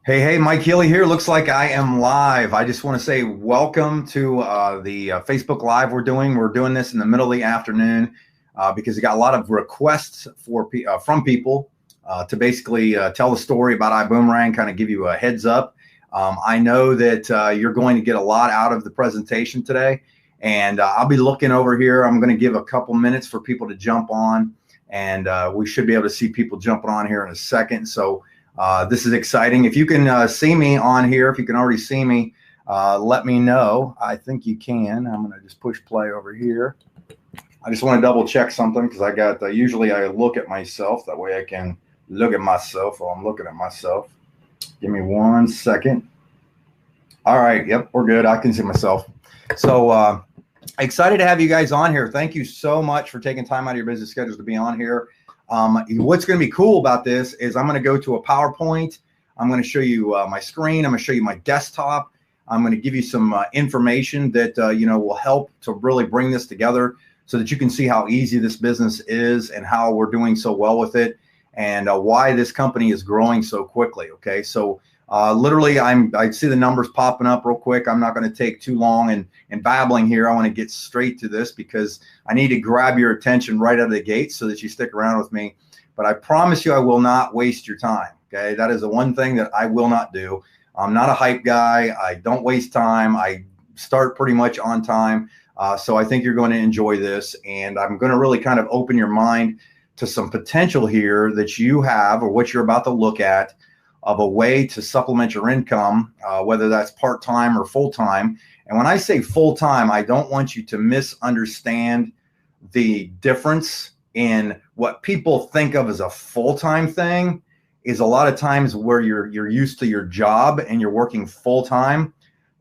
Hey, Mike Healy here. Looks like I am live. I just want to say welcome to the Facebook Live we're doing. We're doing this in the middle of the afternoon because we got a lot of requests from people to basically tell the story about iBuumerang, kind of give you a heads up. I know that you're going to get a lot out of the presentation today, and I'll be looking over here. I'm going to give a couple minutes for people to jump on, and we should be able to see people jumping on here in a second. So this is exciting. If you can see me on here, if you can already see me, let me know. I think you can. I'm going to just push play over here. I just want to double check something because I got, usually I look at myself. That way I can look at myself while I'm looking at myself. Give me 1 second. All right. Yep, we're good. I can see myself. So excited to have you guys on here. Thank you so much for taking time out of your busy schedules to be on here. What's going to be cool about this is I'm going to go to a PowerPoint. I'm going to show you my screen. I'm going to show you my desktop. I'm going to give you some information that will help to really bring this together so that you can see how easy this business is and how we're doing so well with it and why this company is growing so quickly. Okay, so literally I see the numbers popping up real quick. I'm not going to take too long and babbling here. I want to get straight to this because I need to grab your attention right out of the gate so that you stick around with me. But I promise you I will not waste your time. Okay, that is the one thing that I will not do. I'm not a hype guy. I don't waste time. I start pretty much on time. So I think you're going to enjoy this, and I'm going to really kind of open your mind to some potential here that you have or what you're about to look at of a way to supplement your income, whether that's part-time or full-time. And when I say full-time, I don't want you to misunderstand the difference in what people think of as a full-time thing is a lot of times where you're used to your job and you're working full-time.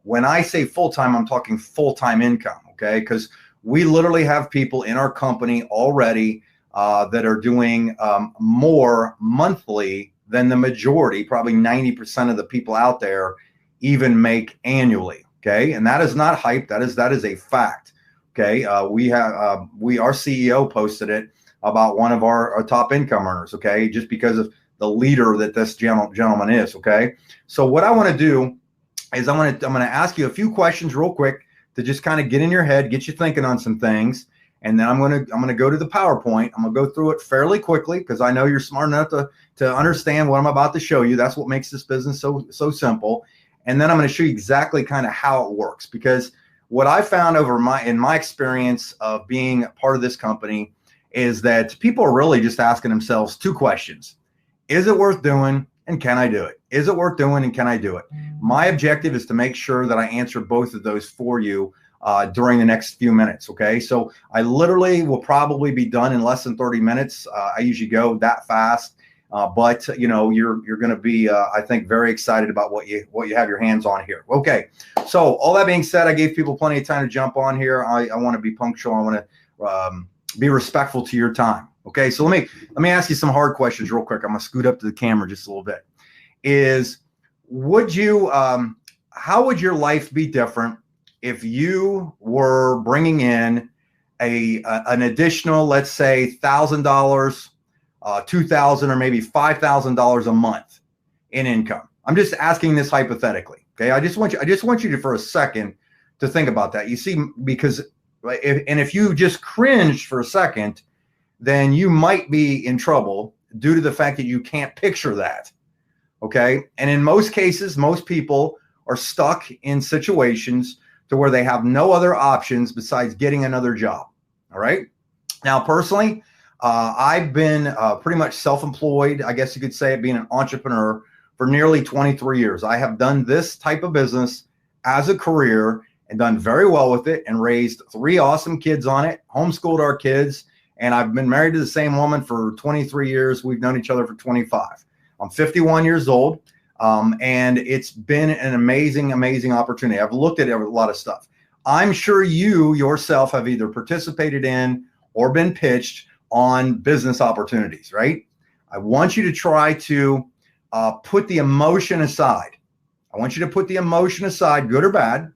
When I say full-time, I'm talking full-time income, okay? Because we literally have people in our company already that are doing more monthly than the majority, probably 90% of the people out there even make annually. Okay. And that is not hype. That is a fact. Okay. Our CEO posted it about one of our top income earners. Okay. Just because of the leader that this gentleman is. Okay. So what I want to do is I'm going to ask you a few questions real quick to just kind of get in your head, get you thinking on some things. And then I'm going to go to the PowerPoint. I'm going to go through it fairly quickly because I know you're smart enough to understand what I'm about to show you. That's what makes this business so simple. And then I'm going to show you exactly kind of how it works, because what I found in my experience of being part of this company is that people are really just asking themselves two questions. Is it worth doing, and can I do it? Is it worth doing, and can I do it? My objective is to make sure that I answer both of those for you during the next few minutes. Okay, so I literally will probably be done in less than 30 minutes. I usually go that fast, but you're going to be, I think, very excited about what you have your hands on here. Okay, so all that being said, I gave people plenty of time to jump on here. I want to be punctual. I want to be respectful to your time. Okay, so let me ask you some hard questions real quick. I'm gonna scoot up to the camera just a little bit. How would your life be different if you were bringing in an additional, let's say, $1,000, $2,000, or maybe $5,000 a month in income? I'm just asking this hypothetically. Okay, I just want you to for a second to think about that. You see, because if you just cringed for a second, then you might be in trouble due to the fact that you can't picture that. Okay, and in most cases, most people are stuck in situations to where they have no other options besides getting another job. All right. Now, personally, I've been pretty much self-employed, I guess you could say, being an entrepreneur for nearly 23 years. I have done this type of business as a career and done very well with it and raised 3 awesome kids on it, homeschooled our kids, and I've been married to the same woman for 23 years. We've known each other for 25. I'm 51 years old. And it's been an amazing, amazing opportunity. I've looked at a lot of stuff. I'm sure you yourself have either participated in or been pitched on business opportunities, right? I want you to try to put the emotion aside. I want you to put the emotion aside, good or bad,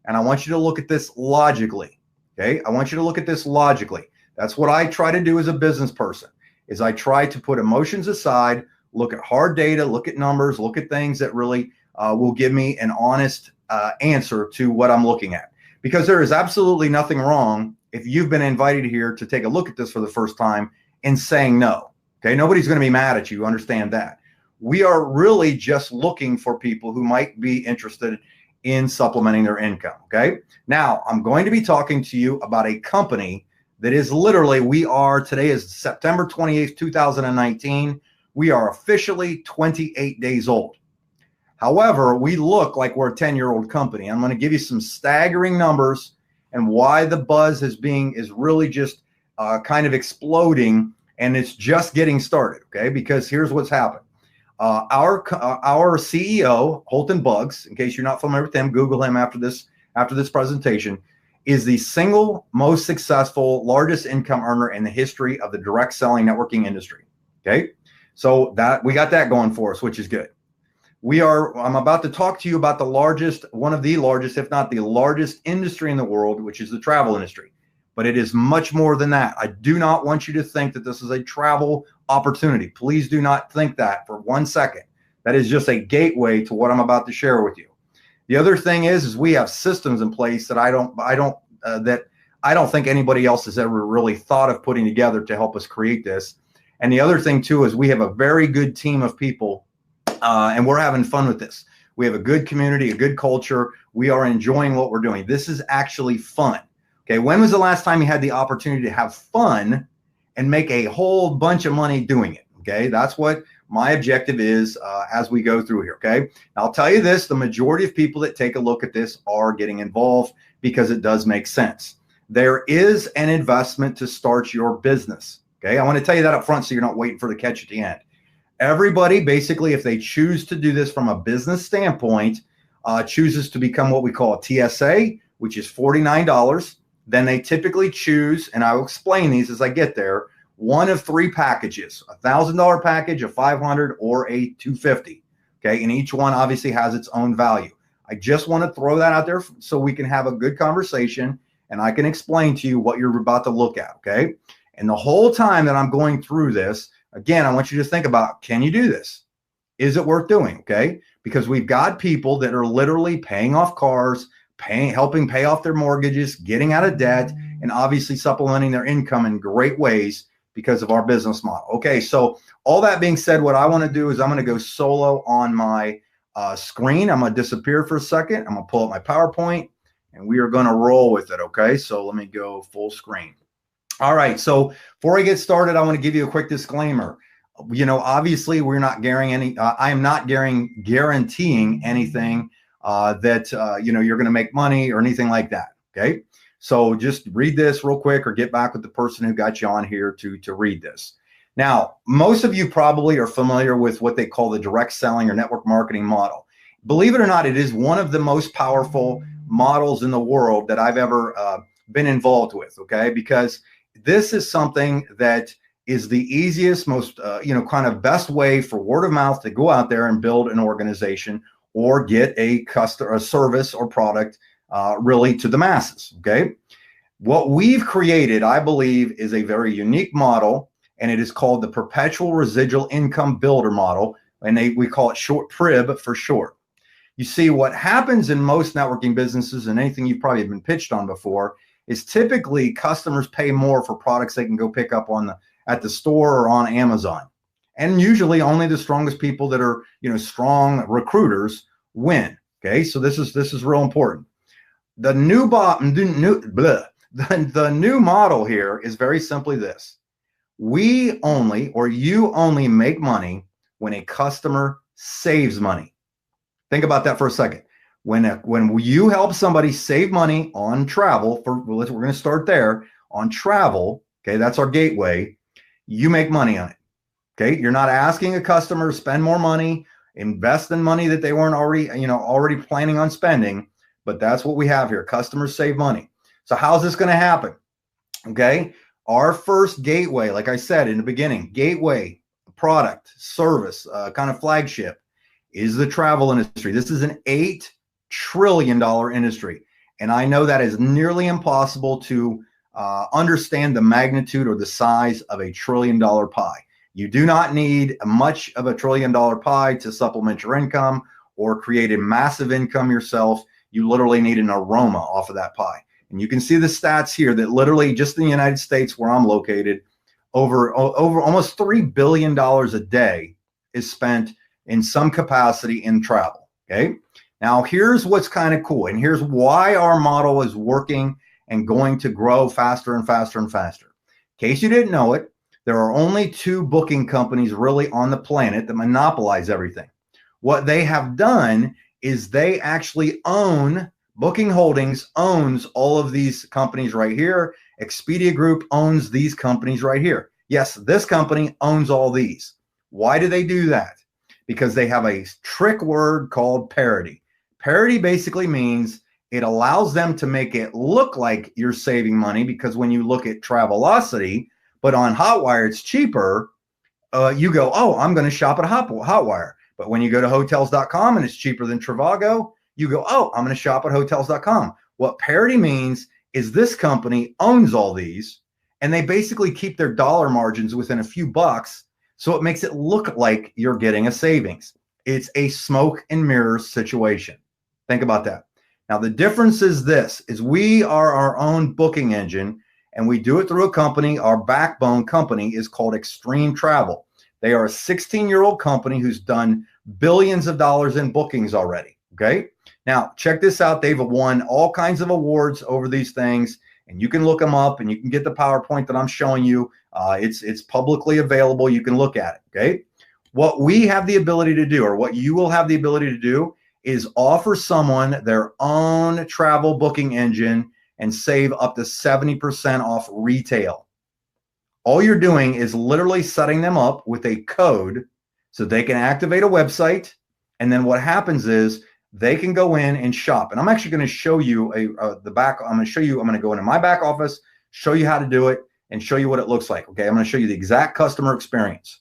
and I want you to look at this logically, okay? I want you to look at this logically. That's what I try to do as a business person, is I try to put emotions aside, look at hard data, look at numbers, look at things that really will give me an honest answer to what I'm looking at. Because there is absolutely nothing wrong if you've been invited here to take a look at this for the first time and saying no. Okay, nobody's going to be mad at you. Understand that. We are really just looking for people who might be interested in supplementing their income. Okay, now I'm going to be talking to you about a company that is literally, today is September 28th, 2019. We are officially 28 days old. However, we look like we're a 10-year-old company. I'm going to give you some staggering numbers and why the buzz is really just kind of exploding, and it's just getting started. Okay, because here's what's happened. Our CEO, Holton Buggs, in case you're not familiar with him, Google him after this presentation, is the single most successful, largest income earner in the history of the direct selling networking industry. Okay, so that we got that going for us, which is good. I'm about to talk to you about one of the largest, if not the largest industry in the world, which is the travel industry. But it is much more than that. I do not want you to think that this is a travel opportunity. Please do not think that for 1 second. That is just a gateway to what I'm about to share with you. The other thing is we have systems in place that I don't think anybody else has ever really thought of putting together to help us create this. And the other thing too is we have a very good team of people, and we're having fun with this. We have a good community, a good culture. We are enjoying what we're doing. This is actually fun. Okay, when was the last time you had the opportunity to have fun and make a whole bunch of money doing it? Okay, that's what my objective is as we go through here. Okay, now, I'll tell you this, the majority of people that take a look at this are getting involved because it does make sense. There is an investment to start your business. Okay, I want to tell you that up front so you're not waiting for the catch at the end. Everybody, basically, if they choose to do this from a business standpoint, chooses to become what we call a TSA, which is $49. Then they typically choose, and I will explain these as I get there, one of three packages: a $1,000 package, a $500, or a $250. Okay, and each one obviously has its own value. I just want to throw that out there so we can have a good conversation and I can explain to you what you're about to look at. Okay, and the whole time that I'm going through this, again, I want you to think about, can you do this? Is it worth doing? Okay, because we've got people that are literally paying off cars, helping pay off their mortgages, getting out of debt, and obviously supplementing their income in great ways because of our business model. Okay, so all that being said, what I want to do is I'm going to go solo on my screen. I'm going to disappear for a second. I'm going to pull up my PowerPoint, and we are going to roll with it. Okay, so let me go full screen. All right, so before I get started, I want to give you a quick disclaimer. You know, obviously, we're not guaranteeing I am not guaranteeing anything that you're going to make money or anything like that. Okay, so just read this real quick or get back with the person who got you on here to read this. Now, most of you probably are familiar with what they call the direct selling or network marketing model. Believe it or not, it is one of the most powerful models in the world that I've ever been involved with. Okay, because this is something that is the easiest, most kind of best way for word of mouth to go out there and build an organization or get a service or product really to the masses. Okay, what we've created, I believe, is a very unique model, and it is called the Perpetual Residual Income Builder Model, and we call it short PRIB for short. You see, what happens in most networking businesses, and anything you've probably been pitched on before, is typically customers pay more for products they can go pick up at the store or on Amazon. And usually only the strongest people that are, strong recruiters win. Okay, so this is real important. The new model here is very simply this: you only make money when a customer saves money. Think about that for a second. When you help somebody save money on travel, we're going to start there on travel. Okay, that's our gateway. You make money on it. Okay, you're not asking a customer to spend more money, invest in money that they weren't already planning on spending, but that's what we have here. Customers save money. So how's this going to happen? Okay, our first gateway, like I said in the beginning, gateway, product, service, kind of flagship, is the travel industry. This is an $8 trillion industry. And I know that is nearly impossible to understand the magnitude or the size of $1 trillion pie. You do not need much of a $1 trillion pie to supplement your income or create a massive income yourself. You literally need an aroma off of that pie. And you can see the stats here that literally just in the United States where I'm located, over almost $3 billion a day is spent in some capacity in travel. Okay. Now here's what's kind of cool. And here's why our model is working and going to grow faster and faster and faster. In case you didn't know it, there are only 2 booking companies really on the planet that monopolize everything. What they have done is they actually own, Booking Holdings owns all of these companies right here. Expedia Group owns these companies right here. Yes, this company owns all these. Why do they do that? Because they have a trick word called parity. Parity basically means it allows them to make it look like you're saving money, because when you look at Travelocity, but on Hotwire it's cheaper, you go, oh, I'm going to shop at Hotwire. But when you go to hotels.com and it's cheaper than Trivago, you go, oh, I'm going to shop at hotels.com. What parity means is this company owns all these, and they basically keep their dollar margins within a few bucks, so it makes it look like you're getting a savings. It's a smoke and mirrors situation. Think about that. Now, the difference is this, is we are our own booking engine, and we do it through a company. Our backbone company is called Extreme Travel. They are a 16-year-old company who's done billions of dollars in bookings already, okay? Now, check this out. They've won all kinds of awards over these things, and you can look them up, and you can get the PowerPoint that I'm showing you. It's publicly available. You can look at it, okay? What we have the ability to do, or what you will have the ability to do, is offer someone their own travel booking engine and save up to 70% off retail. All you're doing is literally setting them up with a code so they can activate a website. And then what happens is they can go in and shop. And I'm actually going to show you I'm going to go into my back office, show you how to do it, and show you what it looks like. Okay. I'm going to show you the exact customer experience.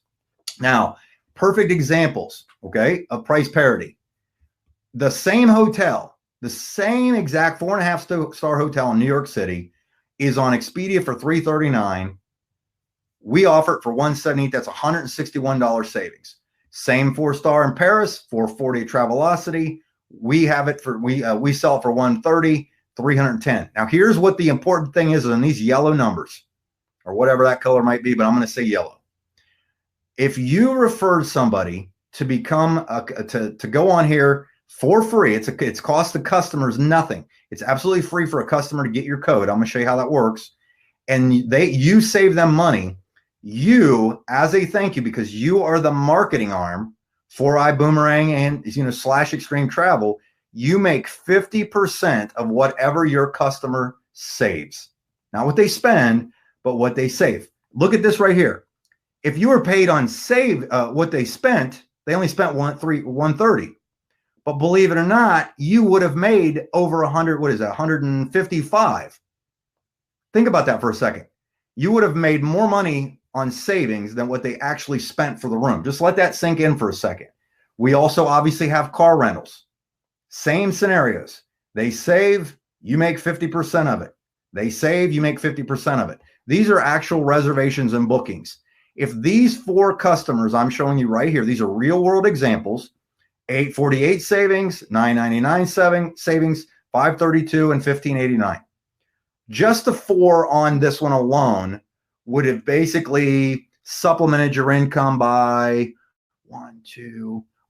Now, perfect examples, okay, of price parity. The same hotel, the same exact 4.5-star hotel in New York City is on Expedia for $339. We offer it for $178. That's $161 savings. Same 4-star in Paris for $440 Travelocity. We have it for we sell it for $130, $310. Now here's what the important thing is in these yellow numbers, or whatever that color might be, but I'm going to say yellow. If you refer somebody to become to go on here for free, it's cost the customers nothing. It's absolutely free for a customer to get your code. I'm going to show you how that works. And you save them money. You, as a thank you, because you are the marketing arm for iBuumerang and / Extreme Travel, you make 50% of whatever your customer saves. Not what they spend, but what they save. Look at this right here. If you were paid on what they spent, they only spent $130. But believe it or not, you would have made over 100. What is that? 155. Think about that for a second. You would have made more money on savings than what they actually spent for the room. Just let that sink in for a second. We also obviously have car rentals. Same scenarios. They save, you make 50% of it. They save, you make 50% of it. These are actual reservations and bookings. If these 4 customers I'm showing you right here, these are real world examples, $848 savings, $999 savings, $532, and $1589. Just the 4 on this one alone would have basically supplemented your income by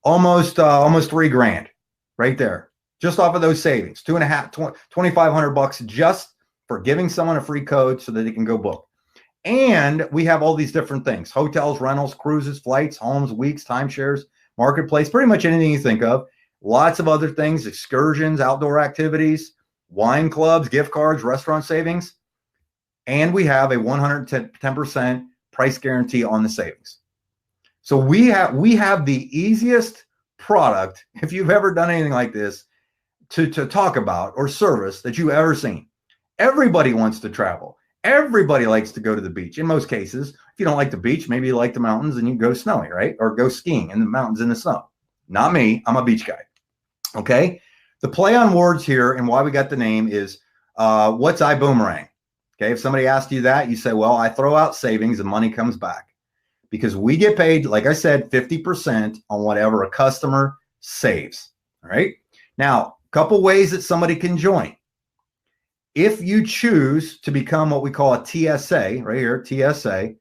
almost $3,000 right there, just off of those savings. $2,500 just for giving someone a free code so that they can go book. And we have all these different things: hotels, rentals, cruises, flights, homes, weeks, timeshares, marketplace, pretty much anything you think of. Lots of other things: excursions, outdoor activities, wine clubs, gift cards, restaurant savings. And we have a 110% price guarantee on the savings. So we have the easiest product, if you've ever done anything like this, to talk about or service that you've ever seen. Everybody wants to travel. Everybody likes to go to the beach. In most cases, if you don't like the beach, maybe you like the mountains and you go snowy, right? Or go skiing in the mountains in the snow. Not me. I'm a beach guy. Okay. The play on words here and why we got the name is what's iBuumerang? Okay. If somebody asked you that, you say, well, I throw out savings and money comes back. because we get paid, like I said, 50% on whatever a customer saves. All right. Now, a couple ways that somebody can join. If you choose to become what we call a TSA, right here, TSA,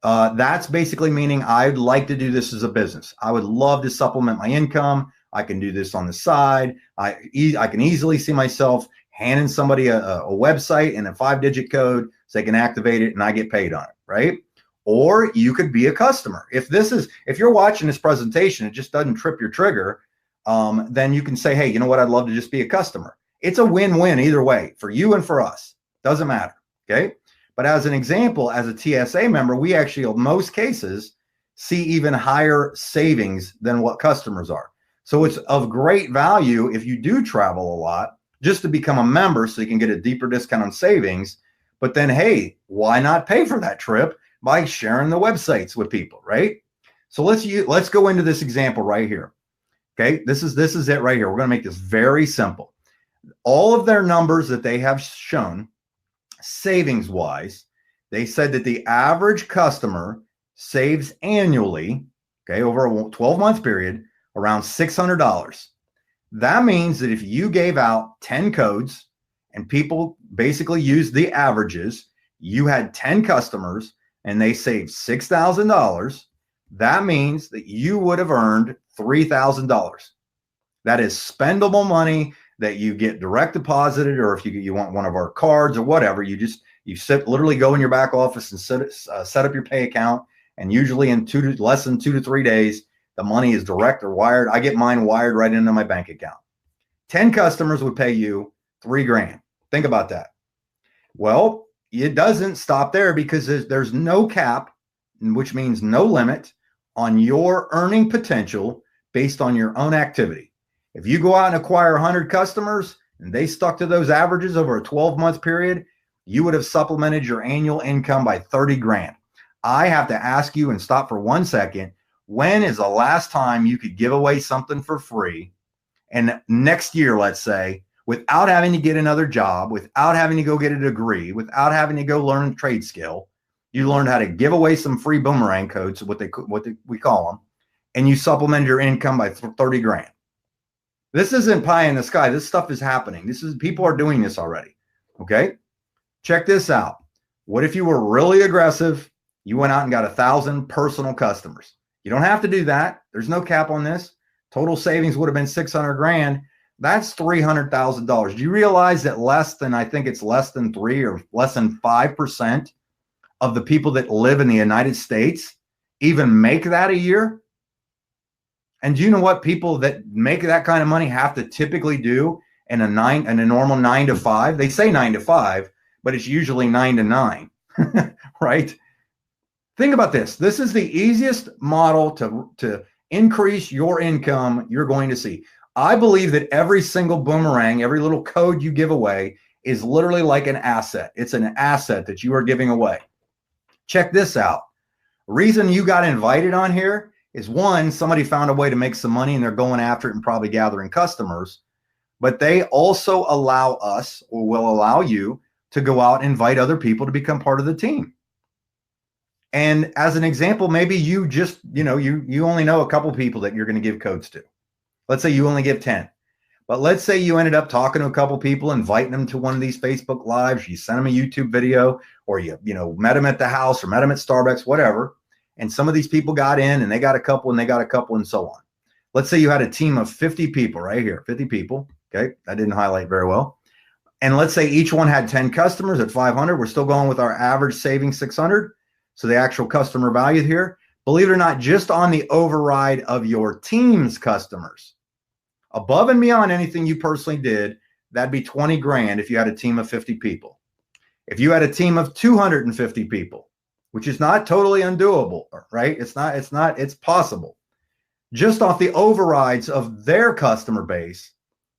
that's basically meaning I'd like to do this as a business. I would love to supplement my income. I can do this on the side. I can easily see myself handing somebody a website and a 5-digit code so they can activate it and I get paid on it, right? Or you could be a customer. If you're watching this presentation, it just doesn't trip your trigger, then you can say, hey, you know what? I'd love to just be a customer. It's a win-win either way for you and for us. Doesn't matter, okay? But as an example, as a TSA member, we actually, in most cases, see even higher savings than what customers are. So it's of great value if you do travel a lot, just to become a member so you can get a deeper discount on savings. But then, hey, why not pay for that trip by sharing the websites with people, right? So let's go into this example right here. Okay, this is it right here. We're going to make this very simple. All of their numbers that they have shown, savings wise, they said that the average customer saves annually, okay, over a 12-month period, around $600. That means that if you gave out 10 codes and people basically used the averages, you had 10 customers and they saved $6,000. That means that you would have earned $3,000. That is spendable money that you get direct deposited, or if you want one of our cards or whatever, you literally go in your back office and set up your pay account, and usually in less than 2 to 3 days, the money is direct or wired. I get mine wired right into my bank account. 10 customers would pay you $3 grand. Think about that. Well, it doesn't stop there because there's no cap, which means no limit on your earning potential based on your own activity. If you go out and acquire 100 customers and they stuck to those averages over a 12-month period, you would have supplemented your annual income by 30 grand. I have to ask you and stop for 1 second. When is the last time you could give away something for free? And next year, let's say, without having to get another job, without having to go get a degree, without having to go learn a trade skill, you learned how to give away some free boomerang codes, we call them, and you supplement your income by 30 grand. This isn't pie in the sky. This stuff is happening. People are doing this already. Okay. Check this out. What if you were really aggressive? You went out and got 1,000 personal customers. You don't have to do that. There's no cap on this. Total savings would have been 600 grand. That's $300,000. Do you realize that less than 3 or less than 5% of the people that live in the United States even make that a year? And do you know what people that make that kind of money have to typically do in a normal 9 to 5? They say 9 to 5, but it's usually 9 to 9, right? Think about this. This is the easiest model to increase your income you're going to see. I believe that every single boomerang, every little code you give away is literally like an asset. It's an asset that you are giving away. Check this out. The reason you got invited on here is, one, somebody found a way to make some money and they're going after it and probably gathering customers, but they also allow us, or will allow you, to go out and invite other people to become part of the team. And as an example, maybe you just, you only know a couple people that you're going to give codes to. Let's say you only give 10. But let's say you ended up talking to a couple people, inviting them to one of these Facebook Lives, you sent them a YouTube video, or you met them at the house or met them at Starbucks, whatever. And some of these people got in and they got a couple and they got a couple and so on. Let's say you had a team of 50 people right here, 50 people. Okay. That didn't highlight very well. And let's say each one had 10 customers at 500. We're still going with our average saving 600. So the actual customer value here, believe it or not, just on the override of your team's customers, above and beyond anything you personally did, that'd be 20 grand if you had a team of 50 people. If you had a team of 250 people, which is not totally undoable, right? It's possible. Just off the overrides of their customer base,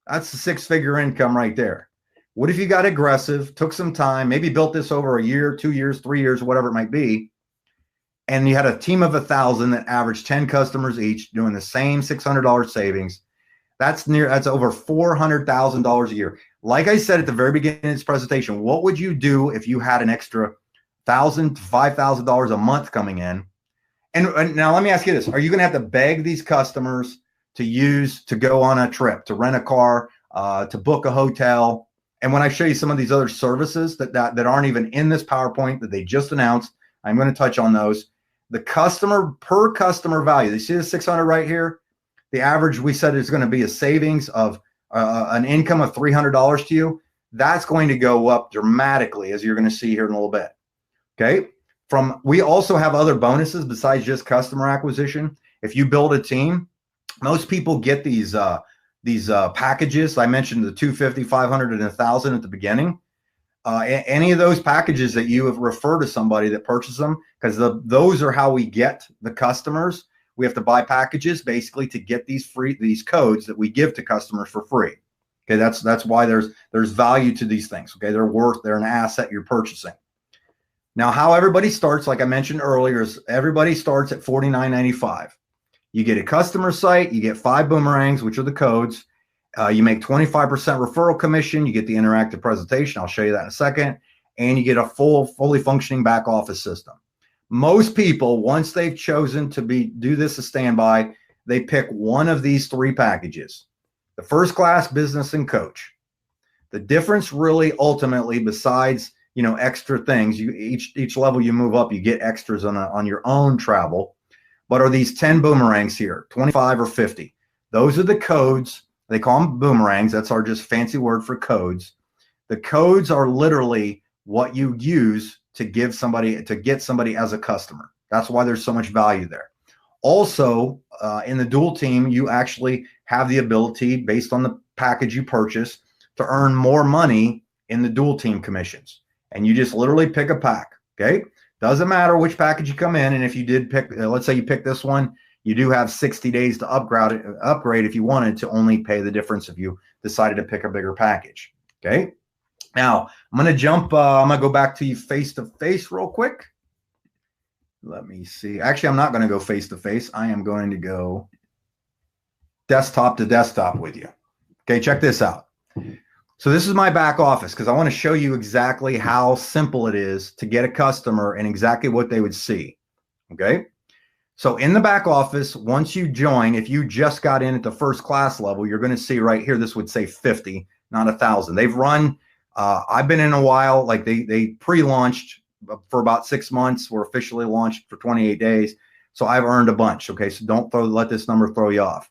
that's a 6-figure income right there. What if you got aggressive, took some time, maybe built this over a year, 2 years, 3 years, whatever it might be, and you had a team of 1,000 that averaged 10 customers each doing the same $600 savings? That's over $400,000 a year. Like I said at the very beginning of this presentation, what would you do if you had an extra $1,000 to $5,000 a month coming in? And now let me ask you this. Are you going to have to beg these customers to go on a trip, to rent a car, to book a hotel? And when I show you some of these other services that aren't even in this PowerPoint that they just announced, I'm going to touch on those. The customer per customer value. You see the 600 right here? The average we said is going to be a savings of an income of $300 to you. That's going to go up dramatically, as you're going to see here in a little bit. Okay. We also have other bonuses besides just customer acquisition. If you build a team, most people get these packages. I mentioned the 250, 500, and 1,000 at the beginning. Any of those packages that you have referred to somebody that purchased them, because those are how we get the customers. We have to buy packages basically to get these codes that we give to customers for free. Okay, that's why there's value to these things. Okay, they're an asset you're purchasing. Now, how everybody starts, like I mentioned earlier, is everybody starts at $49.95. You get a customer site, you get 5 boomerangs, which are the codes. You make 25% referral commission. You get the interactive presentation. I'll show you that in a second. And you get a fully functioning back office system. Most people, once they've chosen to do this as standby, they pick one of these 3 packages: the first class, business, and coach. The difference really ultimately, besides extra things, each level you move up, you get extras on your own travel. But are these 10 boomerangs here, 25 or 50? Those are the codes. They call them boomerangs. That's our just fancy word for codes. The codes are literally what you use to get somebody as a customer. That's why there's so much value there. Also, in the dual team, you actually have the ability, based on the package you purchase, to earn more money in the dual team commissions. And you just literally pick a pack. Okay. Doesn't matter which package you come in. And if you did pick, let's say you pick this one, you do have 60 days to upgrade if you wanted to only pay the difference if you decided to pick a bigger package. Okay. Now I'm going to I'm going to go back to you face to face real quick. Let me see. Actually, I'm not going to go face to face. I am going to go desktop to desktop with you. Okay. Check this out. So this is my back office, because I want to show you exactly how simple it is to get a customer and exactly what they would see. Okay. So in the back office, once you join, if you just got in at the first class level, you're going to see right here, this would say 50, not 1,000. They've run, I've been in a while, like they pre-launched for about 6 months. We're officially launched for 28 days. So I've earned a bunch. Okay. So don't let this number throw you off.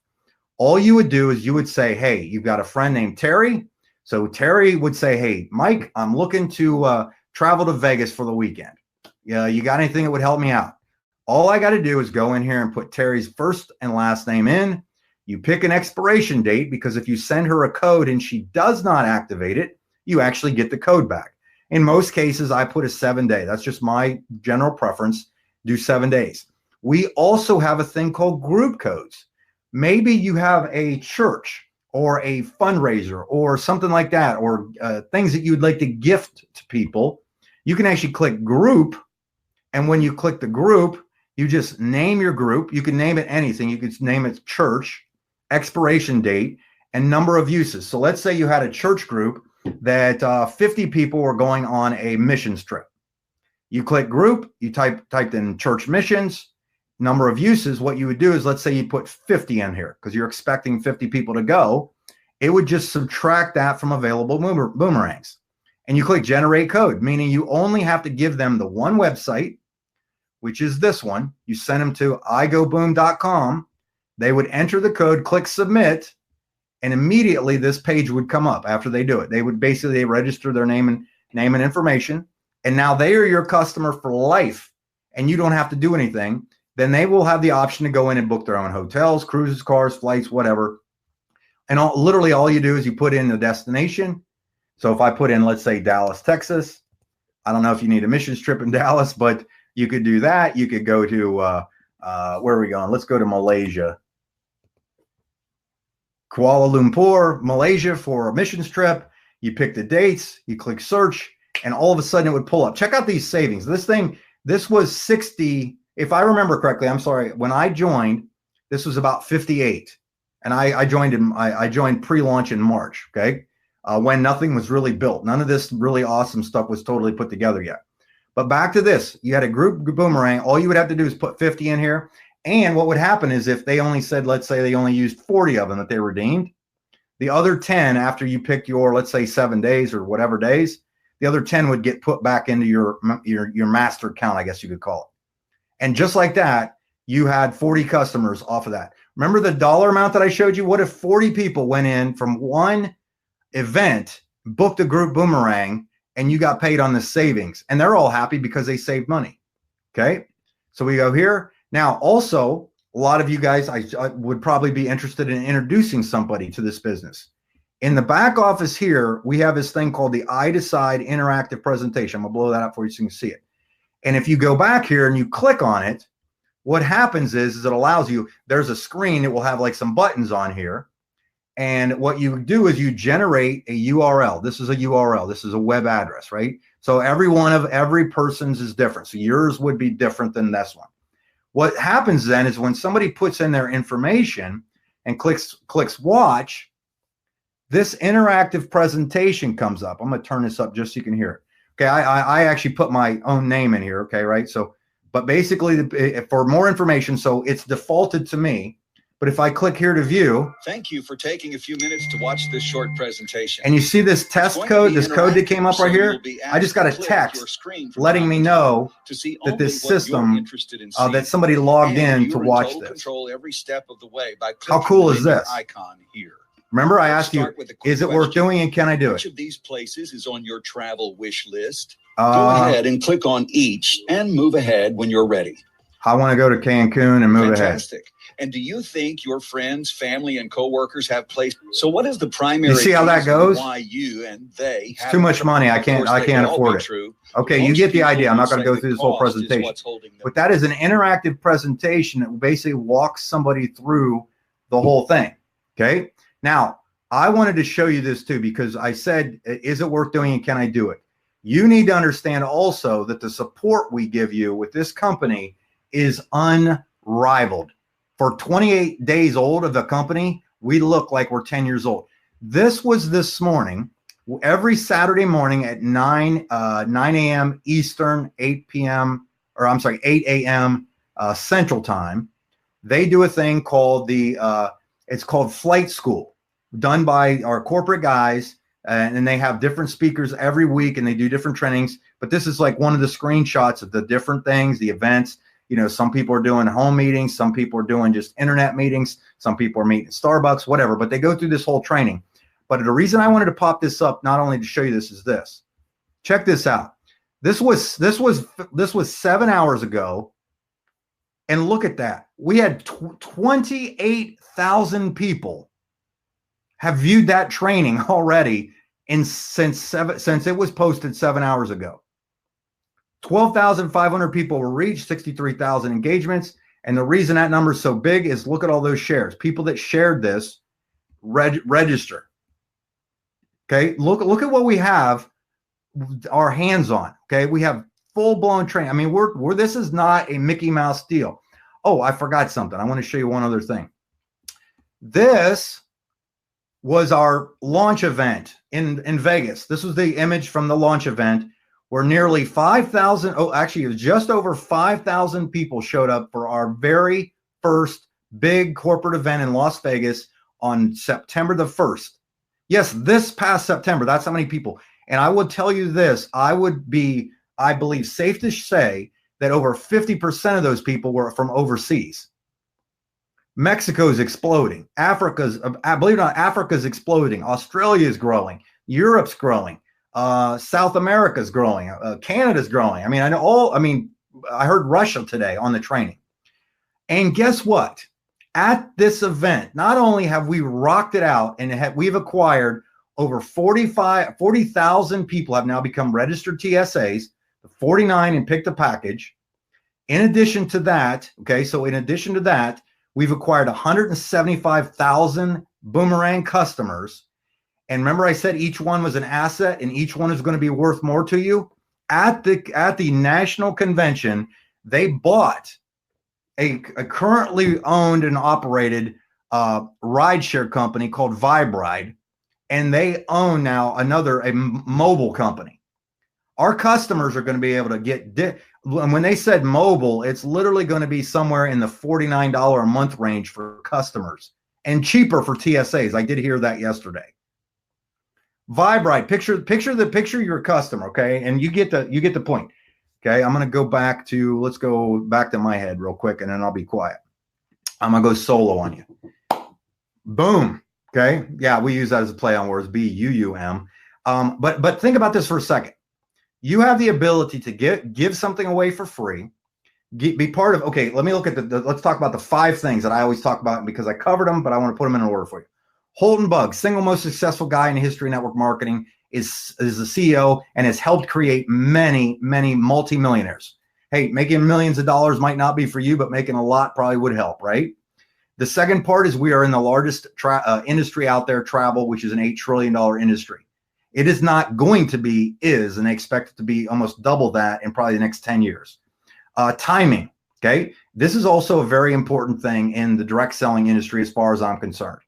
All you would do is you would say, hey, you've got a friend named Terry. So Terry would say, hey, Mike, I'm looking to travel to Vegas for the weekend. Yeah, you got anything that would help me out? All I got to do is go in here and put Terry's first and last name in. You pick an expiration date, because if you send her a code and she does not activate it, you actually get the code back. In most cases, I put a 7-day. That's just my general preference. Do 7 days. We also have a thing called group codes. Maybe you have a church or a fundraiser or something like that, or things that you would like to gift to people. You can actually click group. And when you click the group, you just name your group. You can name it anything. You could name it church, expiration date, and number of uses. So let's say you had a church group that 50 people were going on a missions trip. You click group, you typed in church missions, number of uses. What you would do is, let's say you put 50 in here because you're expecting 50 people to go. It would just subtract that from available boomerangs. And you click generate code, meaning you only have to give them the one website, which is this one. You send them to igoboom.com. They would enter the code, click submit, and immediately this page would come up after they do it. They would basically register their name and information. And now they are your customer for life, and you don't have to do anything. Then they will have the option to go in and book their own hotels, cruises, cars, flights, whatever. And literally all you do is you put in the destination. So if I put in, let's say, Dallas, Texas, I don't know if you need a missions trip in Dallas, but you could do that. You could go to, where are we going? Let's go to Malaysia. Kuala Lumpur, Malaysia for a missions trip. You pick the dates, you click search, and all of a sudden it would pull up. Check out these savings. This was 60. If I remember correctly, I'm sorry, when I joined, this was about 58. And I joined pre-launch in March, okay? When nothing was really built. None of this really awesome stuff was totally put together yet. But back to this, you had a group boomerang. All you would have to do is put 50 in here. And what would happen is if they only said, let's say they only used 40 of them that they redeemed, the other 10 after you pick your, let's say 7 days or whatever days, the other 10 would get put back into your master account, I guess you could call it. And just like that, you had 40 customers off of that. Remember the dollar amount that I showed you? What if 40 people went in from one event, booked a group boomerang, and you got paid on the savings? And they're all happy because they saved money. Okay. So we go here. Now, also, a lot of you guys, I would probably be interested in introducing somebody to this business. In the back office here, we have this thing called the I Decide interactive presentation. I'm going to blow that up for you so you can see it. And if you go back here and you click on it, what happens is it allows you, there's a screen that will have like some buttons on here. And what you do is you generate a URL. This is a URL. This is a web address, right? So every person's is different. So yours would be different than this one. What happens then is when somebody puts in their information and clicks watch, this interactive presentation comes up. I'm going to turn this up just so you can hear it. Okay, I actually put my own name in here, okay, right? So, but basically for more information, so it's defaulted to me. But if I click here to view. Thank you for taking a few minutes to watch this short presentation. And you see this test code, this code that came up right here? I just got a text letting me know that this system, that somebody logged in to watch this. Control every step of the way by how cool is this? Icon here. Remember, I asked you, is it worth doing and can I do it? Which of these places is on your travel wish list? Go ahead and click on each and move ahead when you're ready. I want to go to Cancun and move Fantastic. Ahead. And do you think your friends, family, and coworkers have placed? So what is the primary? You see how that goes? Why you and they? It's too much money. I can't afford it. True. Okay, you get the idea. I'm not going to go through this whole presentation. But that is an interactive presentation that basically walks somebody through the whole thing. Okay. Now, I wanted to show you this too, because I said, is it worth doing and can I do it? You need to understand also that the support we give you with this company is unrivaled. For 28 days old of the company, we look like we're 10 years old. This was this morning, every Saturday morning at 9 a.m. Eastern, 8 a.m. Central Time. They do a thing called it's called Flight School, done by our corporate guys. And they have different speakers every week and they do different trainings. But this is like one of the screenshots of the different things, the events. You know, some people are doing home meetings. Some people are doing just internet meetings. Some people are meeting at Starbucks, whatever. But they go through this whole training. But the reason I wanted to pop this up, not only to show you this, is this. Check this out. This was 7 hours ago. And look at that. We had 28,000 people have viewed that training already since it was posted 7 hours ago. 12,500 people were reached, 63,000 engagements. And the reason that number is so big is look at all those shares. People that shared this register. Okay, look at what we have our hands on. Okay, we have full-blown training. I mean, this is not a Mickey Mouse deal. Oh, I forgot something. I want to show you one other thing. This was our launch event in Vegas. This was the image from the launch event where nearly 5,000, actually it was just over 5,000 people showed up for our very first big corporate event in Las Vegas on September the 1st. Yes, this past September, that's how many people. And I would tell you this, I believe safe to say that over 50% of those people were from overseas. Mexico's exploding. Believe it or not, Africa's exploding. Australia is growing. Europe's growing. South America's growing. Canada's growing. I mean, I heard Russia today on the training. And guess what? At this event, not only have we rocked it out and we've acquired over 40,000 people have now become registered TSAs, 49 and picked the package. In addition to that, okay, so in addition to that, we've acquired 175,000 Boomerang customers. And remember I said each one was an asset and each one is going to be worth more to you? At the national convention, they bought a currently owned and operated rideshare company called Vibride, and they own now a mobile company. Our customers are going to be able to get, and when they said mobile, it's literally going to be somewhere in the $49 a month range for customers and cheaper for TSAs. I did hear that yesterday. Vibrite, picture your customer, okay? And you get the point. Okay, I'm going to go back to, let's go back to my head real quick, and then I'll be quiet. I'm going to go solo on you. Boom. Okay. Yeah, we use that as a play on words, B-U-U-M. But think about this for a second. You have the ability to give something away for free, be part of, okay, let me look at let's talk about the 5 things that I always talk about because I covered them, but I want to put them in order for you. Holden Bugg, single most successful guy in history of network marketing, is the CEO and has helped create many, many multimillionaires. Hey, making millions of dollars might not be for you, but making a lot probably would help, right? The second part is we are in the largest industry out there, travel, which is an $8 trillion industry. It is not going to be, and they expect it to be almost double that in probably the next 10 years. Timing, okay? This is also a very important thing in the direct selling industry as far as I'm concerned.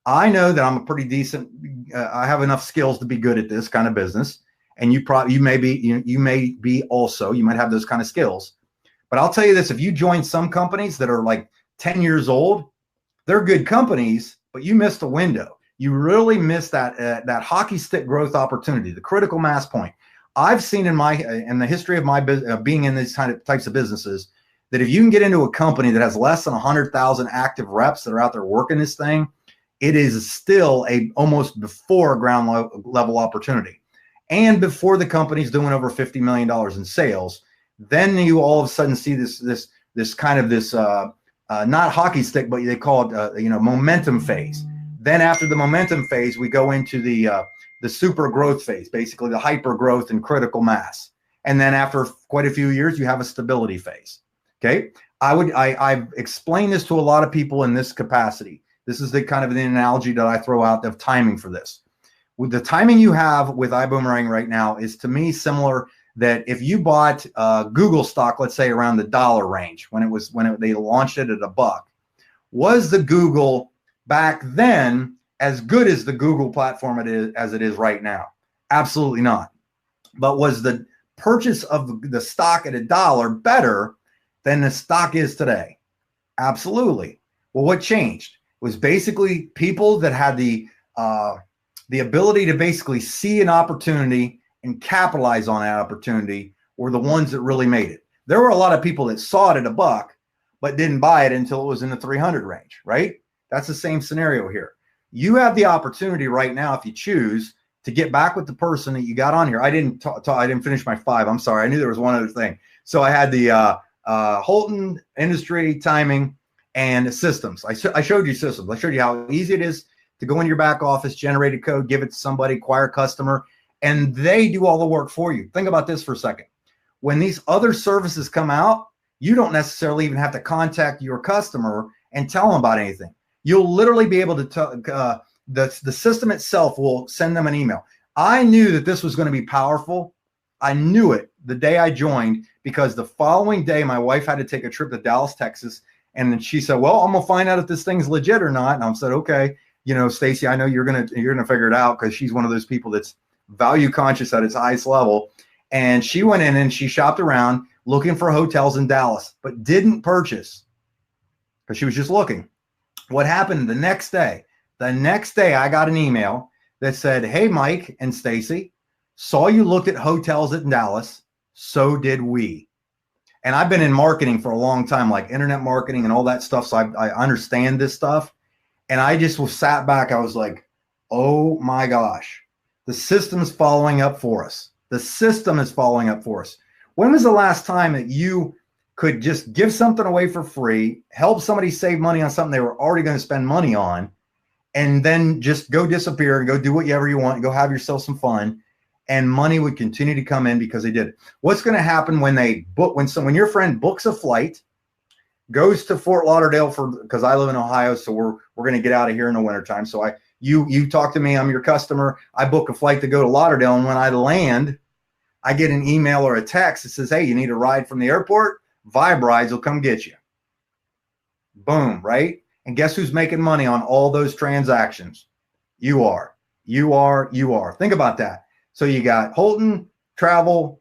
I know that I'm a pretty decent, I have enough skills to be good at this kind of business. And you may be also, you might have those kind of skills. But I'll tell you this, if you join some companies that are like 10 years old, they're good companies, but you missed a window. You really missed that hockey stick growth opportunity, the critical mass point. I've seen in the history of my being in these types of businesses that if you can get into a company that has less than 100,000 active reps that are out there working this thing, it is still almost before a ground level opportunity. And before the company's doing over $50 million in sales, then you all of a sudden see this kind of not hockey stick, but they call it momentum phase. Then after the momentum phase, we go into the super growth phase, basically the hyper growth and critical mass. And then after quite a few years, you have a stability phase. Okay, I've explained this to a lot of people in this capacity. This is the kind of the analogy that I throw out of timing for this. With the timing you have with iBuumerang right now is, to me, similar that if you bought Google stock, let's say around the $1 range when they launched it at $1, was the Google back then as good as the Google platform as it is right now? Absolutely not. But was the purchase of the stock at $1 better than the stock is today? Absolutely. Well, what changed? It was basically people that had the ability to basically see an opportunity and capitalize on that opportunity were the ones that really made it. There were a lot of people that saw it at $1, but didn't buy it until it was in the 300 range, right? That's the same scenario here. You have the opportunity right now, if you choose, to get back with the person that you got on here. I didn't finish my 5. I'm sorry. I knew there was one other thing. So I had the Holton industry, timing, and systems. I showed you systems. I showed you how easy it is to go into your back office, generate a code, give it to somebody, acquire a customer, and they do all the work for you. Think about this for a second. When these other services come out, you don't necessarily even have to contact your customer and tell them about anything. You'll literally be able to tell, the system itself will send them an email. I knew that this was going to be powerful. I knew it the day I joined, because the following day my wife had to take a trip to Dallas, Texas. And then she said, well, I'm going to find out if this thing's legit or not. And I said, okay, Stacy, I know you're going to figure it out, because she's one of those people that's value conscious at its highest level. And she went in and she shopped around looking for hotels in Dallas, but didn't purchase because she was just looking. What happened the next day? The next day I got an email that said, hey, Mike and Stacy, saw you looked at hotels in Dallas. So did we. And I've been in marketing for a long time, like internet marketing and all that stuff. So I understand this stuff. And I just sat back. I was like, oh my gosh, the system's following up for us. The system is following up for us. When was the last time that you could just give something away for free, help somebody save money on something they were already going to spend money on, and then just go disappear and go do whatever you want and go have yourself some fun, and money would continue to come in because they did it? What's going to happen when your friend books a flight, goes to Fort Lauderdale because I live in Ohio, so we're going to get out of here in the wintertime. So you talk to me, I'm your customer. I book a flight to go to Lauderdale, and when I land, I get an email or a text that says, hey, you need a ride from the airport? Vibe Rides will come get you. Boom, right? And guess who's making money on all those transactions? You are. Think about that. So you got Holton, travel,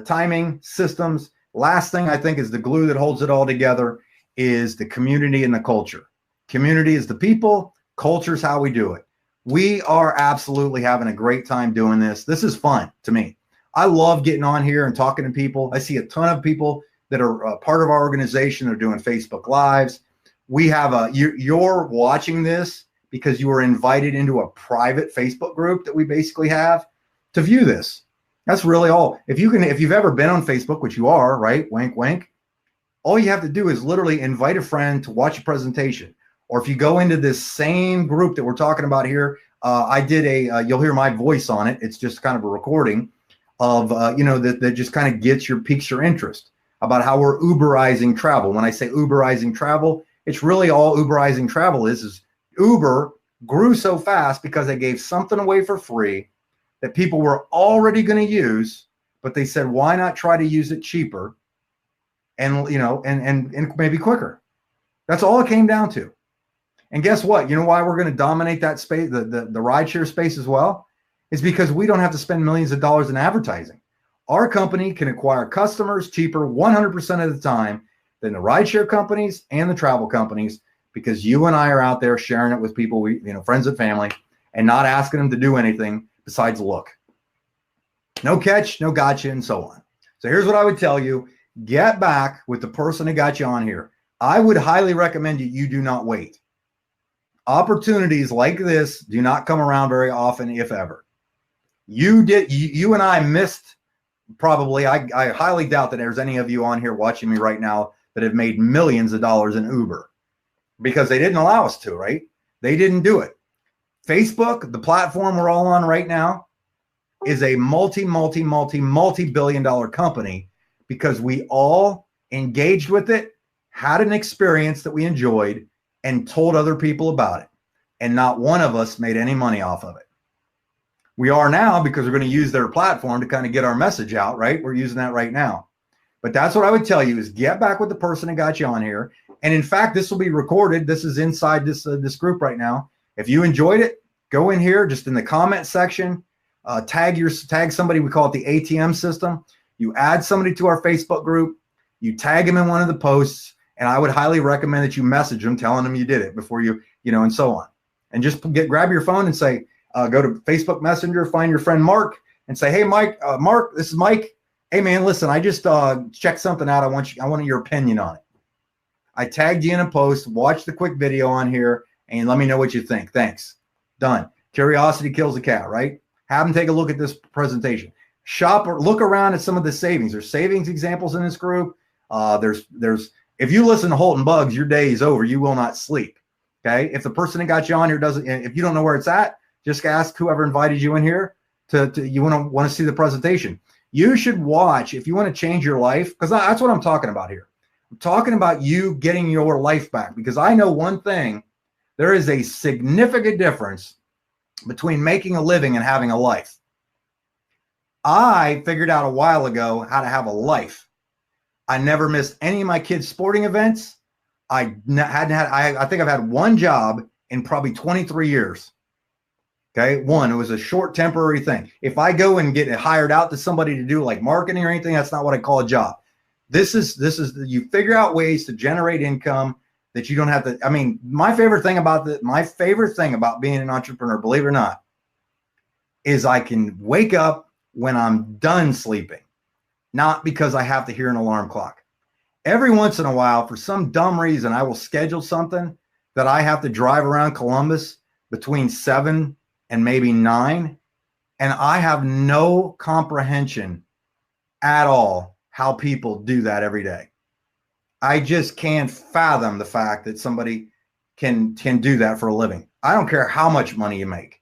timing, systems. Last thing I think is the glue that holds it all together is the community and the culture. Community is the people, culture is how we do it. We are absolutely having a great time doing this. This is fun to me. I love getting on here and talking to people. I see a ton of people that are part of our organization. They're doing Facebook Lives. We have you're watching this because you were invited into a private Facebook group that we basically have to view this. That's really all. If you've ever been on Facebook, which you are, right? Wink, wink. All you have to do is literally invite a friend to watch a presentation. Or if you go into this same group that we're talking about here, I did you'll hear my voice on it. It's just kind of a recording of, that just kind of piques your interest about how we're Uberizing travel. When I say Uberizing travel, it's really all Uberizing travel is Uber grew so fast because they gave something away for free that people were already going to use, but they said, why not try to use it cheaper and, and maybe quicker? That's all it came down to. And guess what? You know why we're going to dominate that space, the rideshare space as well? Is because we don't have to spend millions of dollars in advertising. Our company can acquire customers cheaper 100% of the time than the rideshare companies and the travel companies, because you and I are out there sharing it with people, friends and family, and not asking them to do anything besides look. No catch, no gotcha, and so on. So here's what I would tell you. Get back with the person who got you on here. I would highly recommend you do not wait. Opportunities like this do not come around very often, if ever. You and I missed probably, I highly doubt that there's any of you on here watching me right now that have made millions of dollars in Uber because they didn't allow us to, right? They didn't do it. Facebook, the platform we're all on right now, is a multi-billion dollar company because we all engaged with it, had an experience that we enjoyed, and told other people about it. And not one of us made any money off of it. We are now because we're going to use their platform to kind of get our message out, right? We're using that right now. But that's what I would tell you is get back with the person that got you on here. And in fact, this will be recorded. This is inside this group right now. If you enjoyed it, go in here just in the comment section, tag somebody. We call it the ATM system. You add somebody to our Facebook group, you tag them in one of the posts, and I would highly recommend that you message them telling them you did it before and so on. And just grab your phone and say, go to Facebook Messenger, find your friend Mark, and say, hey, Mike, Mark, this is Mike. Hey, man, listen, I just checked something out. I want your opinion on it. I tagged you in a post. Watch the quick video on here and let me know what you think. Thanks. Done. Curiosity kills a cat, right? Have them take a look at this presentation. Shop or look around at some of the savings. There's savings examples in this group. If you listen to Holton Bugs, your day is over. You will not sleep. Okay. If the person that got you on here if you don't know where it's at, just ask whoever invited you in here you want to see the presentation. You should watch if you want to change your life, because that's what I'm talking about here. I'm talking about you getting your life back, because I know one thing. There is a significant difference between making a living and having a life. I figured out a while ago how to have a life. I never missed any of my kids' sporting events. I think I've had one job in probably 23 years. Okay. One, it was a short temporary thing. If I go and get hired out to somebody to do like marketing or anything, that's not what I call a job. This is you figure out ways to generate income that you don't have to. I mean, my favorite thing about being an entrepreneur, believe it or not, is I can wake up when I'm done sleeping, not because I have to hear an alarm clock. Every once in a while, for some dumb reason, I will schedule something that I have to drive around Columbus between 7 and maybe 9. And I have no comprehension at all how people do that every day. I just can't fathom the fact that somebody can do that for a living. I don't care how much money you make.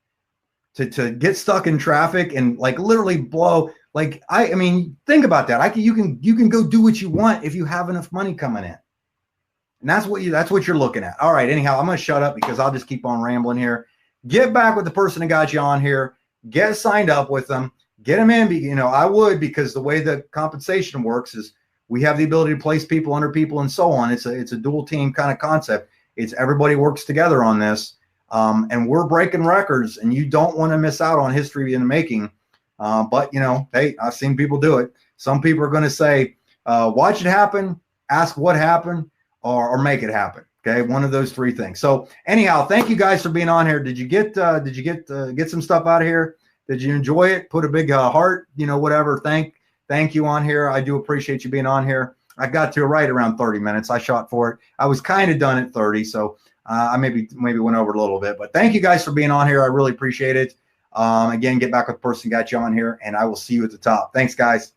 To get stuck in traffic and like literally blow. Like, I mean, think about that. You can go do what you want if you have enough money coming in. And that's what you're looking at. All right. Anyhow, I'm going to shut up because I'll just keep on rambling here. Get back with the person that got you on here. Get signed up with them. Get them in. I would, because the way the compensation works is we have the ability to place people under people and so on. It's a dual team kind of concept. It's everybody works together on this. And we're breaking records, and you don't want to miss out on history in the making. But hey, I've seen people do it. Some people are going to say, watch it happen, ask what happened, or make it happen. Okay, one of those three things. So anyhow, thank you guys for being on here. Did you get some stuff out of here? Did you enjoy it? Put a big heart, whatever. Thank you on here. I do appreciate you being on here. I got to right around 30 minutes. I shot for it. I was kind of done at 30, so I maybe went over a little bit. But thank you guys for being on here. I really appreciate it. Again, get back with the person who got you on here, and I will see you at the top. Thanks, guys.